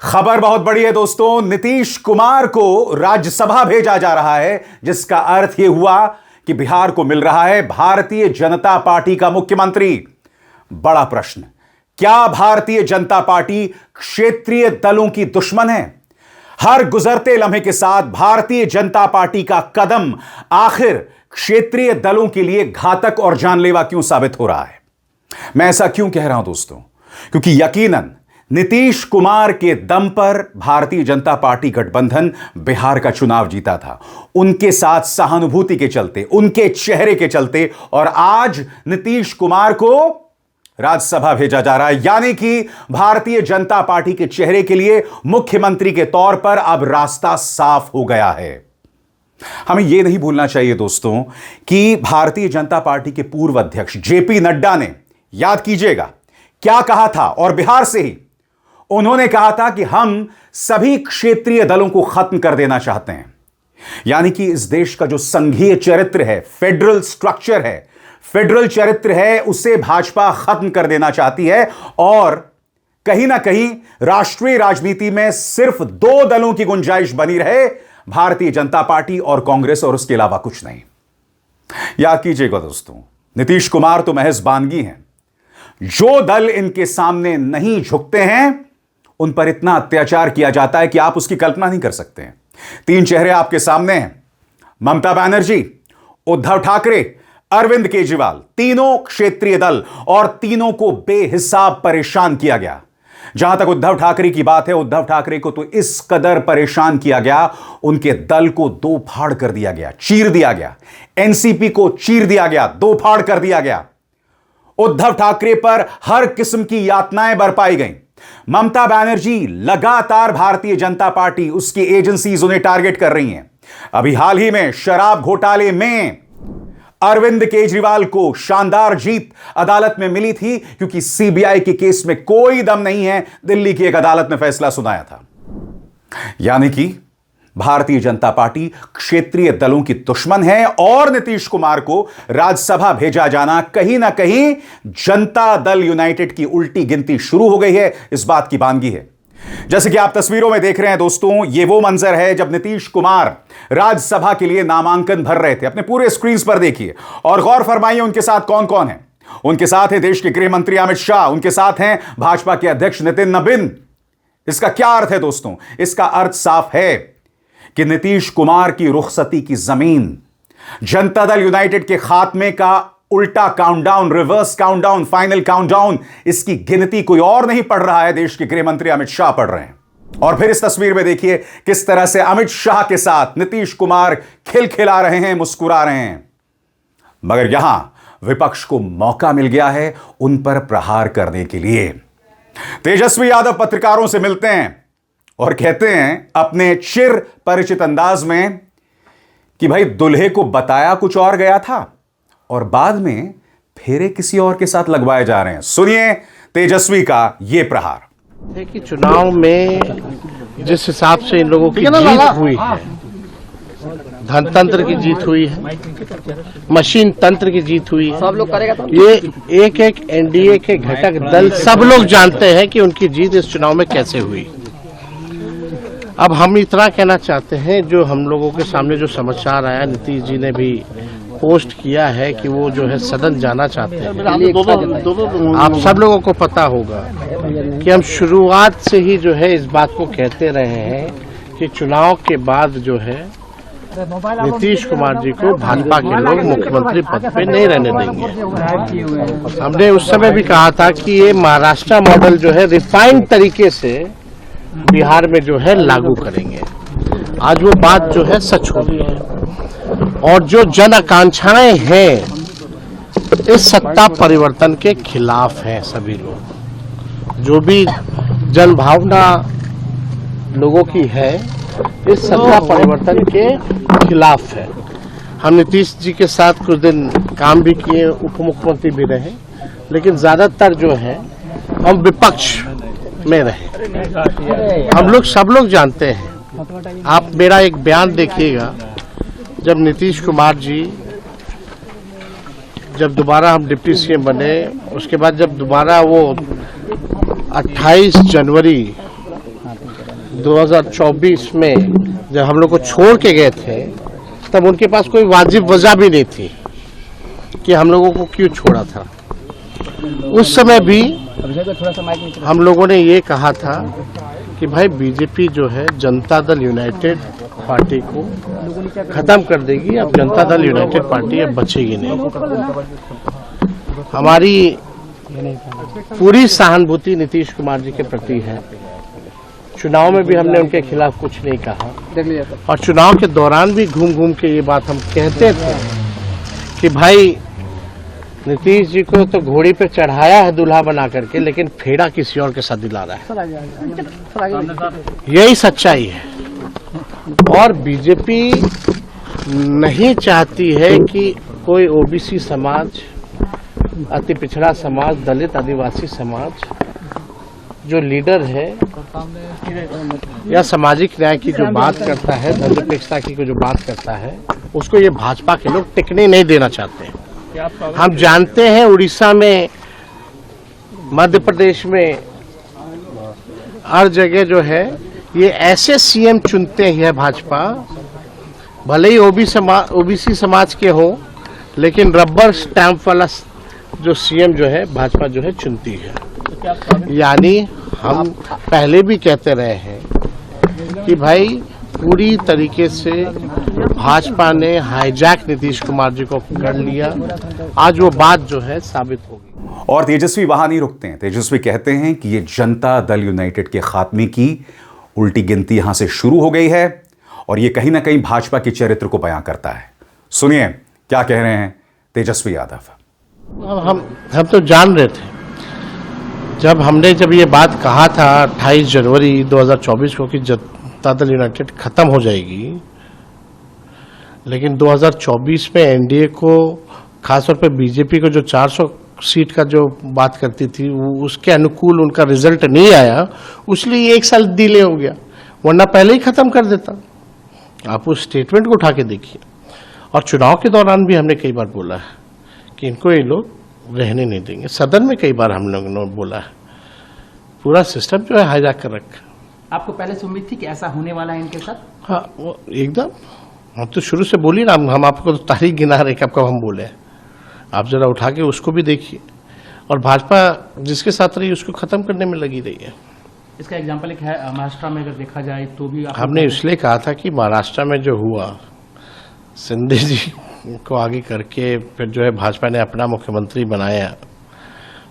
खबर बहुत बड़ी है दोस्तों। नीतीश कुमार को राज्यसभा भेजा जा रहा है, जिसका अर्थ यह हुआ कि बिहार को मिल रहा है भारतीय जनता पार्टी का मुख्यमंत्री। बड़ा प्रश्न, क्या भारतीय जनता पार्टी क्षेत्रीय दलों की दुश्मन है? हर गुजरते लम्हे के साथ भारतीय जनता पार्टी का कदम आखिर क्षेत्रीय दलों के लिए घातक और जानलेवा क्यों साबित हो रहा है? मैं ऐसा क्यों कह रहा हूं दोस्तों? क्योंकि यकीनन नीतीश कुमार के दम पर भारतीय जनता पार्टी गठबंधन बिहार का चुनाव जीता था, उनके साथ सहानुभूति के चलते, उनके चेहरे के चलते, और आज नीतीश कुमार को राज्यसभा भेजा जा रहा है। यानी कि भारतीय जनता पार्टी के चेहरे के लिए मुख्यमंत्री के तौर पर अब रास्ता साफ हो गया है। हमें यह नहीं भूलना चाहिए दोस्तों कि भारतीय जनता पार्टी के पूर्व अध्यक्ष जेपी नड्डा ने, याद कीजिएगा, क्या कहा था, और बिहार से ही उन्होंने कहा था कि हम सभी क्षेत्रीय दलों को खत्म कर देना चाहते हैं। यानी कि इस देश का जो संघीय चरित्र है, फेडरल स्ट्रक्चर है, फेडरल चरित्र है, उसे भाजपा खत्म कर देना चाहती है। और कहीं ना कहीं राष्ट्रीय राजनीति में सिर्फ दो दलों की गुंजाइश बनी रहे, भारतीय जनता पार्टी और कांग्रेस, और उसके अलावा कुछ नहीं। याद कीजिएगा दोस्तों, नीतीश कुमार तो महज बानगी हैं। जो दल इनके सामने नहीं झुकते हैं उन पर इतना अत्याचार किया जाता है कि आप उसकी कल्पना नहीं कर सकते हैं। तीन चेहरे आपके सामने हैं: ममता बनर्जी, उद्धव ठाकरे, अरविंद केजरीवाल। तीनों क्षेत्रीय दल, और तीनों को बेहिसाब परेशान किया गया। जहां तक उद्धव ठाकरे की बात है, उद्धव ठाकरे को तो इस कदर परेशान किया गया, उनके दल को दो फाड़ कर दिया गया, चीर दिया गया। एनसीपी को चीर दिया गया, दो फाड़ कर दिया गया। उद्धव ठाकरे पर हर किस्म की यातनाएं बरपाई गईं। ममता बनर्जी लगातार भारतीय जनता पार्टी, उसकी एजेंसीज उन्हें टारगेट कर रही हैं। अभी हाल ही में शराब घोटाले में अरविंद केजरीवाल को शानदार जीत अदालत में मिली थी, क्योंकि सीबीआई के केस में कोई दम नहीं है, दिल्ली की एक अदालत ने फैसला सुनाया था। यानी कि भारतीय जनता पार्टी क्षेत्रीय दलों की दुश्मन है, और नीतीश कुमार को राज्यसभा भेजा जाना कहीं ना कहीं जनता दल यूनाइटेड की उल्टी गिनती शुरू हो गई है, इस बात की बानगी है। जैसे कि आप तस्वीरों में देख रहे हैं दोस्तों, यह वो मंजर है जब नीतीश कुमार राज्यसभा के लिए नामांकन भर रहे थे। अपने पूरे स्क्रीन पर देखिए और गौर फरमाइए उनके साथ कौन कौन है। उनके साथ है देश के गृह मंत्री अमित शाह, उनके साथ हैं भाजपा के अध्यक्ष नितिन नबीन। इसका क्या अर्थ है दोस्तों? इसका अर्थ साफ है कि नीतीश कुमार की रुखसती की जमीन, जनता दल यूनाइटेड के खात्मे का उल्टा countdown, reverse countdown, final countdown, इसकी गिनती कोई और नहीं पढ़ रहा है, देश के गृह मंत्री अमित शाह पढ़ रहे हैं। और फिर इस तस्वीर में देखिए किस तरह से अमित शाह के साथ नीतीश कुमार खिलखिला रहे हैं, मुस्कुरा रहे हैं। मगर यहां विपक्ष को मौका मिल गया है उन पर प्रहार करने के लिए। तेजस्वी यादव पत्रकारों से मिलते हैं और कहते हैं अपने चिर परिचित अंदाज में कि भाई दुल्हे को बताया कुछ और गया था और बाद में फेरे किसी और के साथ लगवाए जा रहे हैं। सुनिए तेजस्वी का यह प्रहार। कि चुनाव में जिस हिसाब से इन लोगों की जीत हुई है, धनतंत्र की जीत हुई है, मशीन तंत्र की जीत हुई है, सब लोग करेगा तो ये एक एक एनडीए के घटक दल सब लोग जानते हैं कि उनकी जीत इस चुनाव में कैसे हुई। अब हम इतना कहना चाहते हैं, जो हम लोगों के सामने जो समाचार आया, नीतीश जी ने भी पोस्ट किया है कि वो जो है सदन जाना चाहते हैं। आप सब लोगों को पता होगा कि हम शुरुआत से ही जो है इस बात को कहते रहे हैं कि चुनाव के बाद जो है नीतीश कुमार जी को भाजपा के लोग मुख्यमंत्री पद पे नहीं रहने देंगे। हमने उस समय भी कहा था कि ये महाराष्ट्र मॉडल जो है रिफाइंड तरीके से बिहार में जो है लागू करेंगे। आज वो बात जो है सच हो रही है, और जो जन आकांक्षाएं हैं इस सत्ता परिवर्तन के खिलाफ हैं। सभी लोग, जो भी जन भावना लोगों की है, इस सत्ता परिवर्तन के खिलाफ है। हम नीतीश जी के साथ कुछ दिन काम भी किए, उप मुख्यमंत्री भी रहे, लेकिन ज्यादातर जो है हम विपक्ष में रहे। हम लोग सब लोग जानते हैं। आप मेरा एक बयान देखिएगा, जब नीतीश कुमार जी, जब दोबारा हम डिप्टी सीएम बने, उसके बाद जब दोबारा वो 28 जनवरी 2024 में जब हम लोग को छोड़ के गए थे तब उनके पास कोई वाजिब वजह भी नहीं थी कि हम लोगों को क्यों छोड़ा था। उस समय भी हम लोगों ने ये कहा था कि भाई बीजेपी जो है जनता दल यूनाइटेड पार्टी को खत्म कर देगी, अब जनता दल यूनाइटेड पार्टी अब बचेगी नहीं। हमारी पूरी सहानुभूति नीतीश कुमार जी के प्रति है। चुनाव में भी हमने उनके खिलाफ कुछ नहीं कहा और चुनाव के दौरान भी घूम घूम के ये बात हम कहते थे कि भाई नीतीश जी को तो घोड़ी पे चढ़ाया है दूल्हा बना करके, लेकिन फेड़ा किसी और के साथ दिला रहा है। यही सच्चाई है और बीजेपी नहीं चाहती है कि कोई ओबीसी समाज, अति पिछड़ा समाज, दलित आदिवासी समाज जो लीडर है या सामाजिक न्याय की जो बात करता है, धर्मनिरपेक्षता की जो बात करता है, उसको ये भाजपा के लोग टिकने नहीं देना चाहते हैं। हम जानते हैं उड़ीसा में, मध्य प्रदेश में, हर जगह जो है ये ऐसे सीएम चुनते हैं भाजपा, भले ही ओबीसी समाज के हो, लेकिन रबर स्टैंप वाला जो सीएम जो है भाजपा जो है चुनती है। यानी हम पहले भी कहते रहे हैं कि भाई पूरी तरीके से भाजपा ने हाईजैक नीतीश कुमार जी को कर लिया। आज वो बात जो है साबित होगी। और तेजस्वी वहां नहीं रुकते हैं। तेजस्वी कहते हैं कि ये जनता दल यूनाइटेड के खात्मे की उल्टी गिनती यहां से शुरू हो गई है और ये कहीं ना कहीं भाजपा के चरित्र को बयां करता है। सुनिए क्या कह रहे हैं तेजस्वी यादव। हम तो जान रहे थे जब ये बात कहा था 28 जनवरी 2024 को कि जनता दल यूनाइटेड खत्म हो जाएगी, लेकिन 2024 में एनडीए को, खासतौर पे बीजेपी को जो 400 सीट का जो बात करती थी उसके अनुकूल उनका रिजल्ट नहीं आया, इसलिए 1 साल डिले हो गया, वरना पहले ही खत्म कर देता। आप उस स्टेटमेंट को उठा के देखिए। और चुनाव के दौरान भी हमने कई बार बोला है कि इनको ये लोग रहने नहीं देंगे। सदन में कई बार हम लोगों ने बोला है, पूरा सिस्टम जो है हाईजैक कर रखा। आपको पहले से उम्मीद थी कि ऐसा होने वाला है इनके साथ? हाँ, वो एकदम, हम तो शुरू से बोली ना, हम आपको तो तारीख गिना रहे कब कब हम बोले। आप जरा उठा के उसको भी देखिए। और भाजपा जिसके साथ रही उसको खत्म करने में लगी रही है। इसका एग्जाम्पल एक है महाराष्ट्र में, अगर देखा जाए तो भी हमने इसलिए कहा था कि महाराष्ट्र में जो हुआ, सिंधे जी को आगे करके फिर जो है भाजपा ने अपना मुख्यमंत्री बनाया,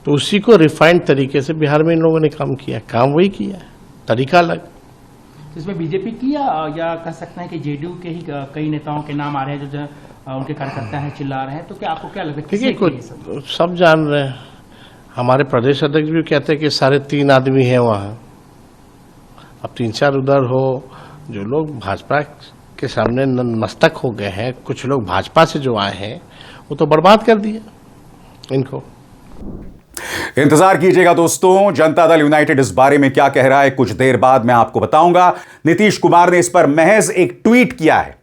तो उसी को रिफाइंड तरीके से बिहार में इन लोगों ने काम किया। काम वही किया, तरीका अलग। इसमें बीजेपी की या कह सकते हैं कि जेडीयू के ही कई नेताओं के नाम आ रहे हैं जो उनके कार्यकर्ता हैं, चिल्ला रहे हैं, तो क्या आपको क्या लगता है? देखिए, कुछ सब जान रहे हैं। हमारे प्रदेश अध्यक्ष भी कहते हैं कि 3.5 आदमी हैं वहाँ। अब 3-4 उधर हो, जो लोग भाजपा के सामने मस्तक हो गए हैं, कुछ लोग भाजपा से जो आए हैं वो तो बर्बाद कर दिए इनको। इंतजार कीजिएगा दोस्तों, जनता दल यूनाइटेड इस बारे में क्या कह रहा है, कुछ देर बाद मैं आपको बताऊंगा। नीतीश कुमार ने इस पर महज एक ट्वीट किया है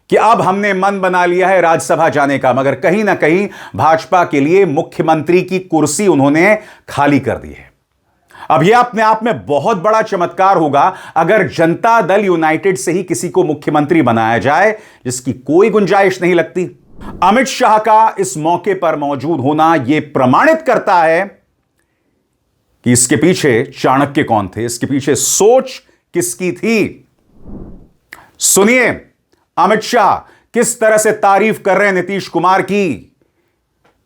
कि अब हमने मन बना लिया है राज्यसभा जाने का, मगर कहीं ना कहीं भाजपा के लिए मुख्यमंत्री की कुर्सी उन्होंने खाली कर दी है। अब यह अपने आप में बहुत बड़ा चमत्कार होगा अगर जनता दल यूनाइटेड से ही किसी को मुख्यमंत्री बनाया जाए, जिसकी कोई गुंजाइश नहीं लगती। अमित शाह का इस मौके पर मौजूद होना यह प्रमाणित करता है कि इसके पीछे चाणक्य कौन थे, इसके पीछे सोच किसकी थी। सुनिए अमित शाह किस तरह से तारीफ कर रहे हैं नीतीश कुमार की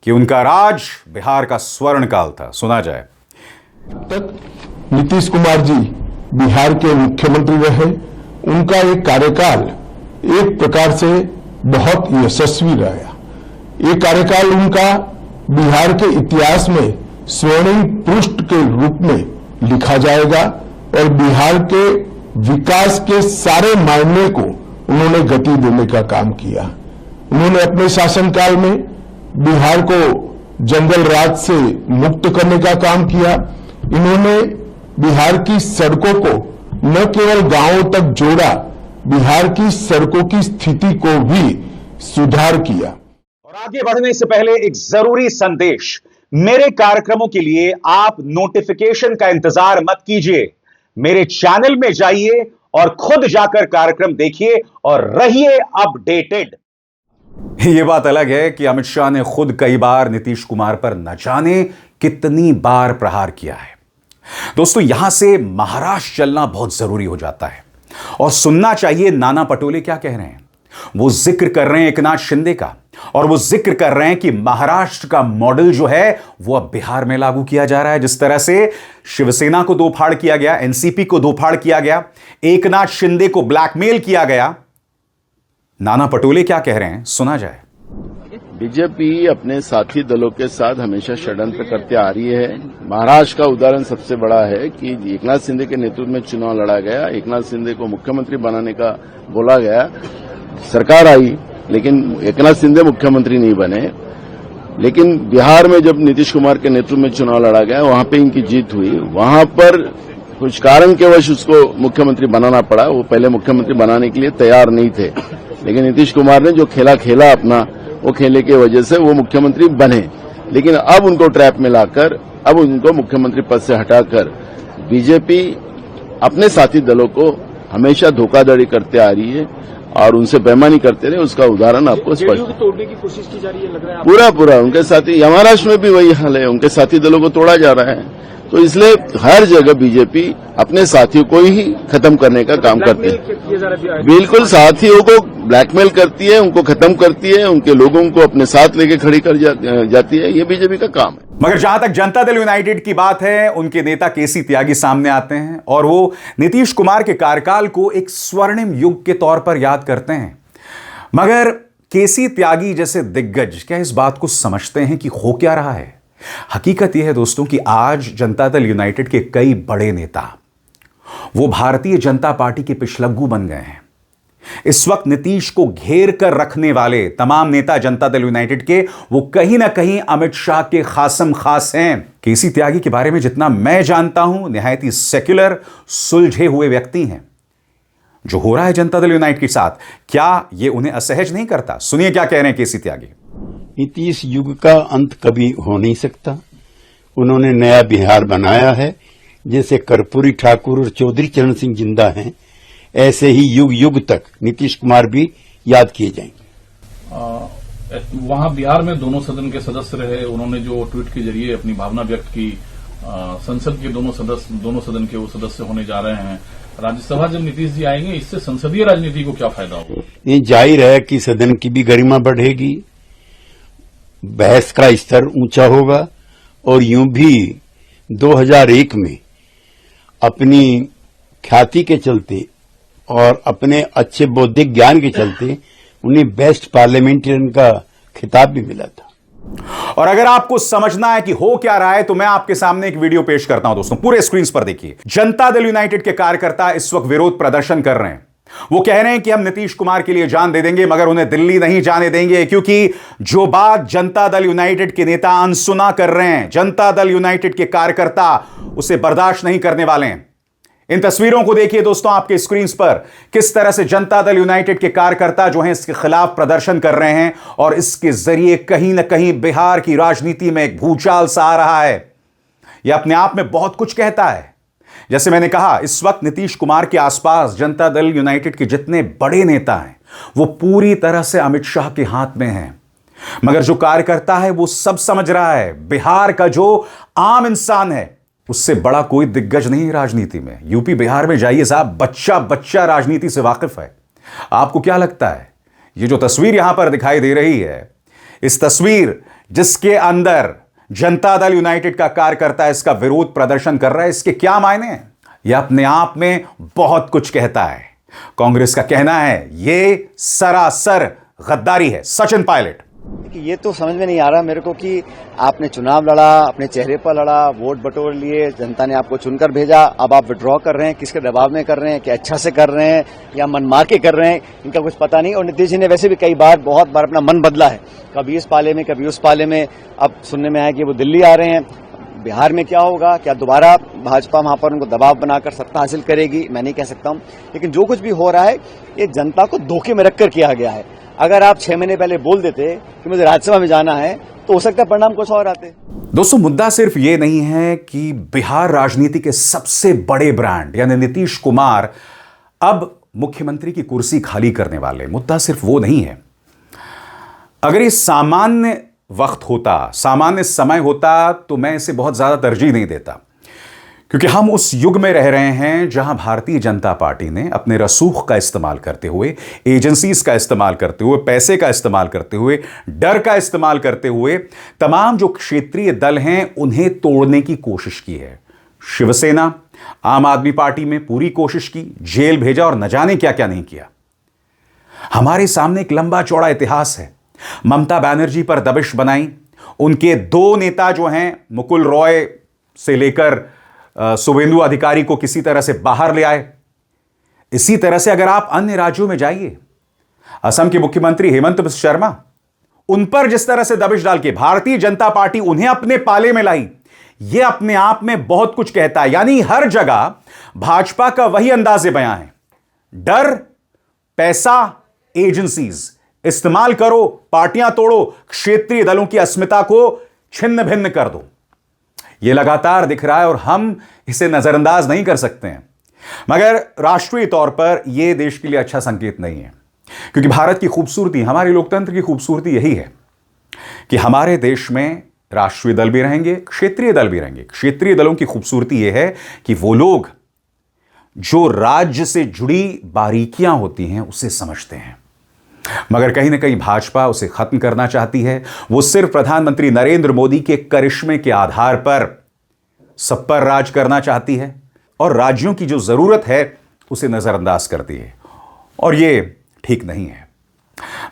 कि उनका राज बिहार का स्वर्ण काल था। सुना जाए। तक नीतीश कुमार जी बिहार के मुख्यमंत्री रहे। उनका एक कार्यकाल एक प्रकार से बहुत यशस्वी रहा। ये कार्यकाल उनका बिहार के इतिहास में स्वर्णिम पृष्ठ के रूप में लिखा जाएगा और बिहार के विकास के सारे मायने को उन्होंने गति देने का काम किया। उन्होंने अपने शासनकाल में बिहार को जंगल राज से मुक्त करने का काम किया। इन्होंने बिहार की सड़कों को न केवल गांवों तक जोड़ा, बिहार की सड़कों की स्थिति को भी सुधार किया। और आगे बढ़ने से पहले एक जरूरी संदेश, मेरे कार्यक्रमों के लिए आप नोटिफिकेशन का इंतजार मत कीजिए। मेरे चैनल में जाइए और खुद जाकर कार्यक्रम देखिए और रहिए अपडेटेड। यह बात अलग है कि अमित शाह ने खुद कई बार नीतीश कुमार पर न जाने कितनी बार प्रहार किया है। दोस्तों, यहां से महाराष्ट्र चलना बहुत जरूरी हो जाता है और सुनना चाहिए नाना पटोले क्या कह रहे हैं। वो जिक्र कर रहे हैं एकनाथ शिंदे का और वो जिक्र कर रहे हैं कि महाराष्ट्र का मॉडल जो है वो अब बिहार में लागू किया जा रहा है। जिस तरह से शिवसेना को दो फाड़ किया गया, एनसीपी को दो फाड़ किया गया, एकनाथ शिंदे को ब्लैकमेल किया गया। नाना पटोले क्या कह रहे हैं, सुना जाए। बीजेपी अपने साथी दलों के साथ हमेशा षड्यंत्र करते आ रही है। महाराष्ट्र का उदाहरण सबसे बड़ा है कि एकनाथ शिंदे के नेतृत्व में चुनाव लड़ा गया, एकनाथ शिंदे को मुख्यमंत्री बनाने का बोला गया, सरकार आई, लेकिन एकनाथ शिंदे मुख्यमंत्री नहीं बने। लेकिन बिहार में जब नीतीश कुमार के नेतृत्व में चुनाव लड़ा गया, वहां पे इनकी जीत हुई। वहां पर कुछ कारण के वश उसको मुख्यमंत्री बनाना पड़ा। वो पहले मुख्यमंत्री बनाने के लिए तैयार नहीं थे, लेकिन नीतीश कुमार ने जो खेला अपना, वो खेले की वजह से वो मुख्यमंत्री बने। लेकिन अब उनको ट्रैप में लाकर, अब उनको मुख्यमंत्री पद से हटाकर बीजेपी अपने साथी दलों को हमेशा धोखाधड़ी करते आ रही है और उनसे बेईमानी करते रहे। उसका उदाहरण आपको स्पष्ट तोड़ने की कोशिश की जा रही है, लग रहा है पूरा उनके साथी, महाराष्ट्र में भी वही हाल है, उनके साथी दलों को तोड़ा जा रहा है। तो इसलिए हर जगह बीजेपी अपने साथियों को ही खत्म करने का काम करती है। बिल्कुल, साथियों को ब्लैकमेल करती है, उनको खत्म करती है, उनके लोगों को अपने साथ लेके खड़ी कर जाती है। ये बीजेपी का काम है। मगर जहां तक जनता दल यूनाइटेड की बात है, उनके नेता केसी त्यागी सामने आते हैं और वो नीतीश कुमार के कार्यकाल को एक स्वर्णिम युग के तौर पर याद करते हैं। मगर केसी त्यागी जैसे दिग्गज क्या इस बात को समझते हैं कि हो क्या रहा है? हकीकत यह है दोस्तों कि आज जनता दल यूनाइटेड के कई बड़े नेता वो भारतीय जनता पार्टी के पिछलग्गू बन गए हैं। इस वक्त नीतीश को घेर कर रखने वाले तमाम नेता जनता दल यूनाइटेड के वो कहीं ना कहीं अमित शाह के खासम खास हैं। केसी त्यागी के बारे में जितना मैं जानता हूं, निहायत ही सेक्युलर, सुलझे हुए व्यक्ति हैं। जो हो रहा है जनता दल यूनाइटेड के साथ, क्या यह उन्हें असहज नहीं करता? सुनिए क्या कह रहे हैं केसी त्यागी। नीतीश युग का अंत कभी हो नहीं सकता। उन्होंने नया बिहार बनाया है। जैसे कर्पूरी ठाकुर और चौधरी चरण सिंह जिंदा हैं, ऐसे ही युग युग तक नीतीश कुमार भी याद किए जाएंगे। वहां बिहार में दोनों सदन के सदस्य रहे। उन्होंने जो ट्वीट के जरिए अपनी भावना व्यक्त की, संसद के दोनों सदन के वो सदस्य होने जा रहे हैं। राज्यसभा जब नीतीश जी आएंगे, इससे संसदीय राजनीति को क्या फायदा होगा? ये जाहिर है कि सदन की भी गरिमा बढ़ेगी, बहस का स्तर ऊंचा होगा और यूं भी 2001 में अपनी ख्याति के चलते और अपने अच्छे बौद्धिक ज्ञान के चलते उन्हें बेस्ट पार्लियामेंटेरियन का खिताब भी मिला था। और अगर आपको समझना है कि हो क्या रहा है, तो मैं आपके सामने एक वीडियो पेश करता हूं दोस्तों, पूरे स्क्रीन पर देखिए। जनता दल यूनाइटेड के कार्यकर्ता इस वक्त विरोध प्रदर्शन कर रहे हैं। वो कह रहे हैं कि हम नीतीश कुमार के लिए जान दे देंगे, मगर उन्हें दिल्ली नहीं जाने देंगे, क्योंकि जो बात जनता दल यूनाइटेड के नेता अनसुना कर रहे हैं, जनता दल यूनाइटेड के कार्यकर्ता उसे बर्दाश्त नहीं करने वाले हैं। इन तस्वीरों को देखिए दोस्तों आपके स्क्रीन पर, किस तरह से जनता दल यूनाइटेड के कार्यकर्ता जो हैं इसके खिलाफ प्रदर्शन कर रहे हैं और इसके जरिए कहीं ना कहीं बिहार की राजनीति में एक भूचाल सा आ रहा है। यह अपने आप में बहुत कुछ कहता है। जैसे मैंने कहा, इस वक्त नीतीश कुमार के आसपास जनता दल यूनाइटेड के जितने बड़े नेता हैं वो पूरी तरह से अमित शाह के हाथ में हैं, मगर जो कार्यकर्ता है वो सब समझ रहा है। बिहार का जो आम इंसान है उससे बड़ा कोई दिग्गज नहीं है राजनीति में। यूपी बिहार में जाइए साहब, बच्चा बच्चा राजनीति से वाकिफ है। आपको क्या लगता है, ये जो तस्वीर यहां पर दिखाई दे रही है, इस तस्वीर जिसके अंदर जनता दल यूनाइटेड का कार्यकर्ता इसका विरोध प्रदर्शन कर रहा है, इसके क्या मायने हैं? यह अपने आप में बहुत कुछ कहता है। कांग्रेस का कहना है यह सरासर गद्दारी है। सचिन पायलट। ये तो समझ में नहीं आ रहा मेरे को कि आपने चुनाव लड़ा, अपने चेहरे पर लड़ा, वोट बटोर लिए, जनता ने आपको चुनकर भेजा, अब आप विड्रॉ कर रहे हैं, किसके दबाव में कर रहे हैं, क्या अच्छा से कर रहे हैं या मन मार के कर रहे हैं, इनका कुछ पता नहीं। और नीतीश जी ने वैसे भी बहुत बार अपना मन बदला है, कभी इस पाले में कभी उस पाले में। अब सुनने में आया कि वो दिल्ली आ रहे हैं। बिहार में क्या होगा, क्या दोबारा भाजपा वहां पर उनको दबाव बनाकर सत्ता हासिल करेगी, मैं नहीं कह सकता हूं। लेकिन जो कुछ भी हो रहा है ये जनता को धोखे में रखकर किया गया है। अगर आप 6 महीने पहले बोल देते कि मुझे राज्यसभा में जाना है तो हो सकता है परिणाम कुछ और आते। दोस्तों, मुद्दा सिर्फ यह नहीं है कि बिहार राजनीति के सबसे बड़े ब्रांड यानी नीतीश कुमार अब मुख्यमंत्री की कुर्सी खाली करने वाले। मुद्दा सिर्फ वो नहीं है। अगर ये सामान्य वक्त होता, सामान्य समय होता, तो मैं इसे बहुत ज्यादा तरजीह नहीं देता, क्योंकि हम उस युग में रह रहे हैं जहां भारतीय जनता पार्टी ने अपने रसूख का इस्तेमाल करते हुए, एजेंसीज का इस्तेमाल करते हुए, पैसे का इस्तेमाल करते हुए, डर का इस्तेमाल करते हुए तमाम जो क्षेत्रीय दल हैं उन्हें तोड़ने की कोशिश की है। शिवसेना, आम आदमी पार्टी में पूरी कोशिश की, जेल भेजा और न जाने क्या क्या नहीं किया। हमारे सामने एक लंबा चौड़ा इतिहास है। ममता बनर्जी पर दबिश बनाई, उनके 2 नेता जो हैं मुकुल रॉय से लेकर शुभेंदु अधिकारी को किसी तरह से बाहर ले आए। इसी तरह से अगर आप अन्य राज्यों में जाइए, असम के मुख्यमंत्री हेमंत बिस्वा शर्मा, उन पर जिस तरह से दबिश डाल के भारतीय जनता पार्टी उन्हें अपने पाले में लाई, यह अपने आप में बहुत कुछ कहता है। यानी हर जगह भाजपा का वही अंदाजे बयां है, डर, पैसा, एजेंसीज, इस्तेमाल करो, पार्टियां तोड़ो, क्षेत्रीय दलों की अस्मिता को छिन्न भिन्न कर दो। यह लगातार दिख रहा है और हम इसे नजरअंदाज नहीं कर सकते हैं। मगर राष्ट्रीय तौर पर यह देश के लिए अच्छा संकेत नहीं है, क्योंकि भारत की खूबसूरती, हमारे लोकतंत्र की खूबसूरती यही है कि हमारे देश में राष्ट्रीय दल भी रहेंगे, क्षेत्रीय दल भी रहेंगे। क्षेत्रीय दलों की खूबसूरती यह है कि वो लोग जो राज्य से जुड़ी बारीकियां होती हैं उसे समझते हैं, मगर कहीं ना कहीं भाजपा उसे खत्म करना चाहती है। वो सिर्फ प्रधानमंत्री नरेंद्र मोदी के करिश्मे के आधार पर सब पर राज करना चाहती है और राज्यों की जो जरूरत है उसे नजरअंदाज करती है, और ये ठीक नहीं है।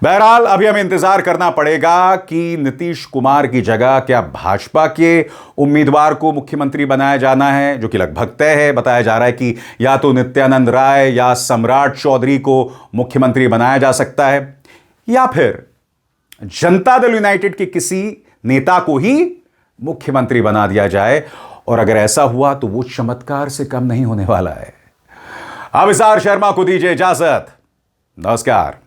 बहरहाल अभी हमें इंतजार करना पड़ेगा कि नीतीश कुमार की जगह क्या भाजपा के उम्मीदवार को मुख्यमंत्री बनाया जाना है, जो कि लगभग तय है। बताया जा रहा है कि या तो नित्यानंद राय या सम्राट चौधरी को मुख्यमंत्री बनाया जा सकता है, या फिर जनता दल यूनाइटेड के किसी नेता को ही मुख्यमंत्री बना दिया जाए। और अगर ऐसा हुआ तो वो चमत्कार से कम नहीं होने वाला है। अभिसार शर्मा को दीजिए इजाजत। नमस्कार।